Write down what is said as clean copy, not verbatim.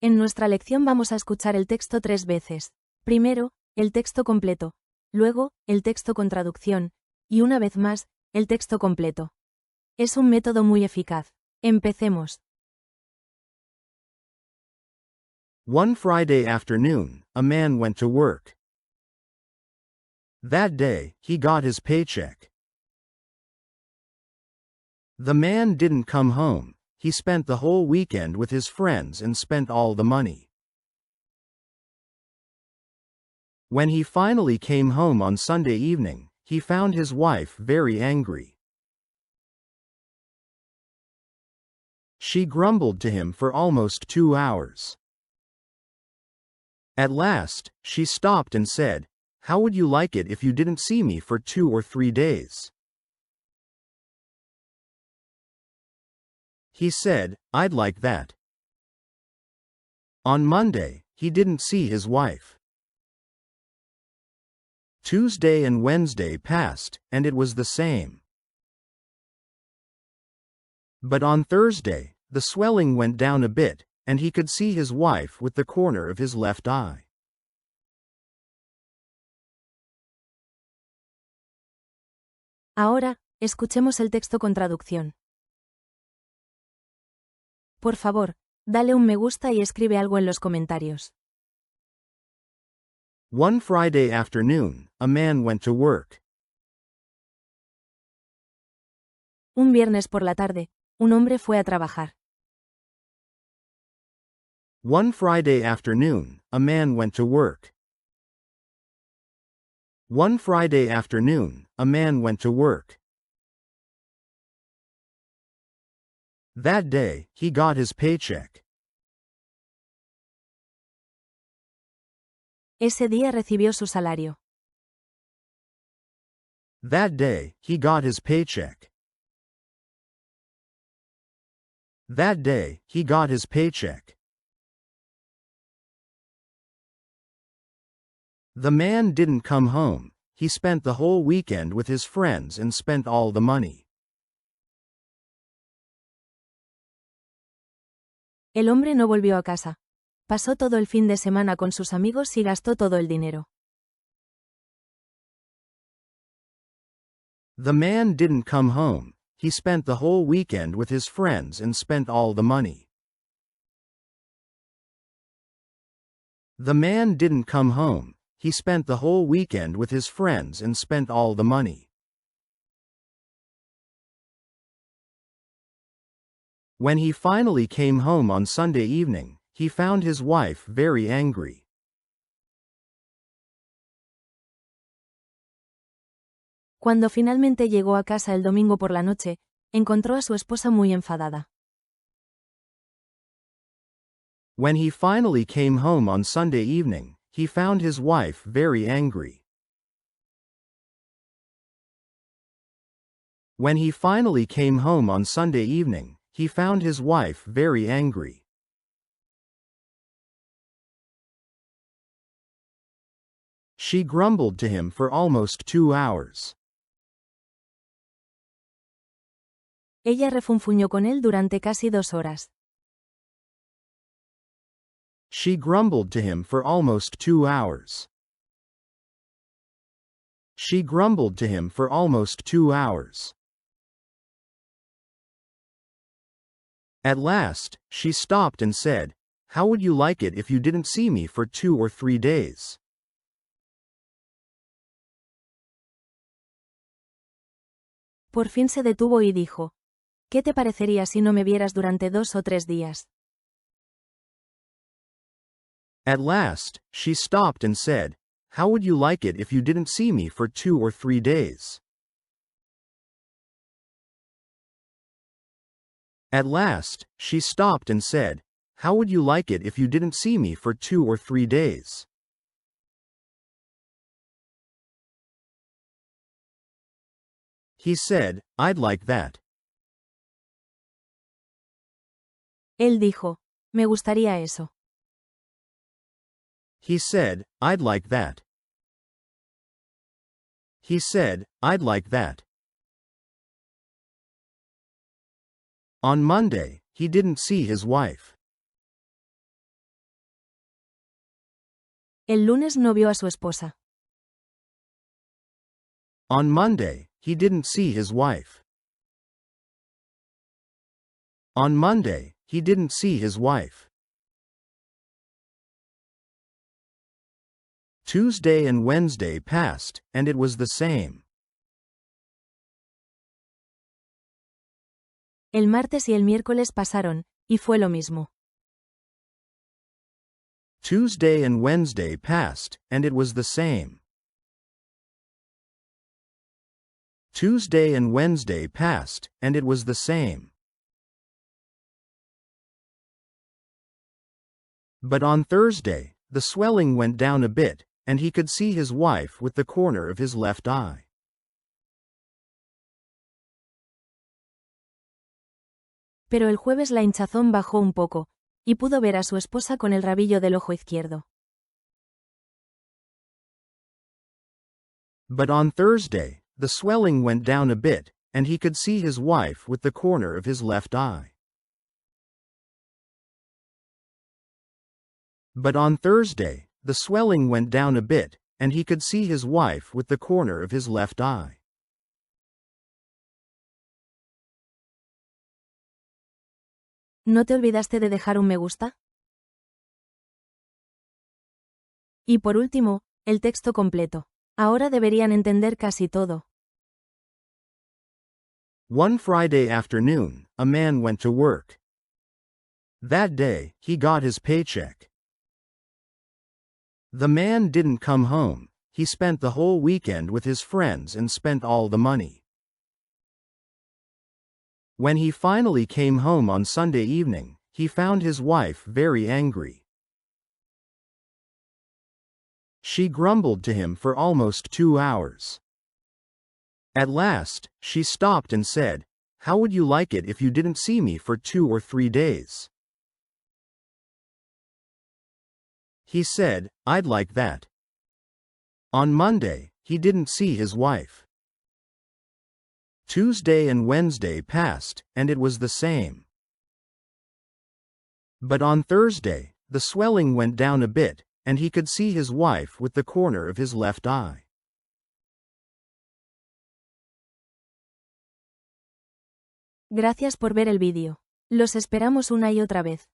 En nuestra lección vamos a escuchar el texto 3 veces. Primero, el texto completo. Luego, el texto con traducción. Y una vez más, el texto completo. Es un método muy eficaz. Empecemos. One Friday afternoon, a man went to work. That day, he got his paycheck. The man didn't come home. He spent the whole weekend with his friends and spent all the money. When he finally came home on Sunday evening, he found his wife very angry. She grumbled to him for almost 2 hours. At last, she stopped and said, "How would you like it if you didn't see me for 2 or 3 days?" He said, "I'd like that." On Monday, he didn't see his wife. Tuesday and Wednesday passed, and it was the same. But on Thursday, the swelling went down a bit, and he could see his wife with the corner of his left eye. Ahora, escuchemos el texto con traducción. Por favor, dale un me gusta y escribe algo en los comentarios. One Friday afternoon, a man went to work. Un viernes por la tarde, un hombre fue a trabajar. One Friday afternoon, a man went to work. One Friday afternoon, a man went to work. That day, he got his paycheck. Ese día recibió su salario. That day, he got his paycheck. That day, he got his paycheck. The man didn't come home. He spent the whole weekend with his friends and spent all the money. El hombre no volvió a casa. Pasó todo el fin de semana con sus amigos y gastó todo el dinero. The man didn't come home. He spent the whole weekend with his friends and spent all the money. The man didn't come home. He spent the whole weekend with his friends and spent all the money. When he finally came home on Sunday evening, he found his wife very angry. Cuando finalmente llegó a casa el domingo por la noche, encontró a su esposa muy enfadada. When he finally came home on Sunday evening, he found his wife very angry. When he finally came home on Sunday evening, he found his wife very angry. She grumbled to him for almost 2 hours. Ella refunfuñó con él durante casi 2 horas. She grumbled to him for almost 2 hours. She grumbled to him for almost 2 hours. At last, she stopped and said, "How would you like it if you didn't see me for 2 or 3 days?" Por fin se detuvo y dijo, ¿qué te parecería si no me vieras durante 2 o 3 días? At last, she stopped and said, "How would you like it if you didn't see me for 2 or 3 days?" At last, she stopped and said, "How would you like it if you didn't see me for 2 or 3 days?" He said, "I'd like that." Él dijo, me gustaría eso. He said, "I'd like that." He said, "I'd like that." On Monday, he didn't see his wife. El lunes no vio a su esposa. On Monday, he didn't see his wife. On Monday, he didn't see his wife. Tuesday and Wednesday passed, and it was the same. El martes y el miércoles pasaron, y fue lo mismo. Tuesday and Wednesday passed, and it was the same. Tuesday and Wednesday passed, and it was the same. But on Thursday, the swelling went down a bit, and he could see his wife with the corner of his left eye. Pero el jueves la hinchazón bajó un poco, y pudo ver a su esposa con el rabillo del ojo izquierdo. But on Thursday, the swelling went down a bit, and he could see his wife with the corner of his left eye. But on Thursday, the swelling went down a bit, and he could see his wife with the corner of his left eye. ¿No te olvidaste de dejar un me gusta? Y por último, el texto completo. Ahora deberían entender casi todo. One Friday afternoon, a man went to work. That day, he got his paycheck. The man didn't come home. He spent the whole weekend with his friends and spent all the money. When he finally came home on Sunday evening, he found his wife very angry. She grumbled to him for almost 2 hours. At last, she stopped and said, "How would you like it if you didn't see me for 2 or 3 days?" He said, "I'd like that." On Monday, he didn't see his wife. Tuesday and Wednesday passed, and it was the same. But on Thursday, the swelling went down a bit, and he could see his wife with the corner of his left eye. Gracias por ver el vídeo. Los esperamos una y otra vez.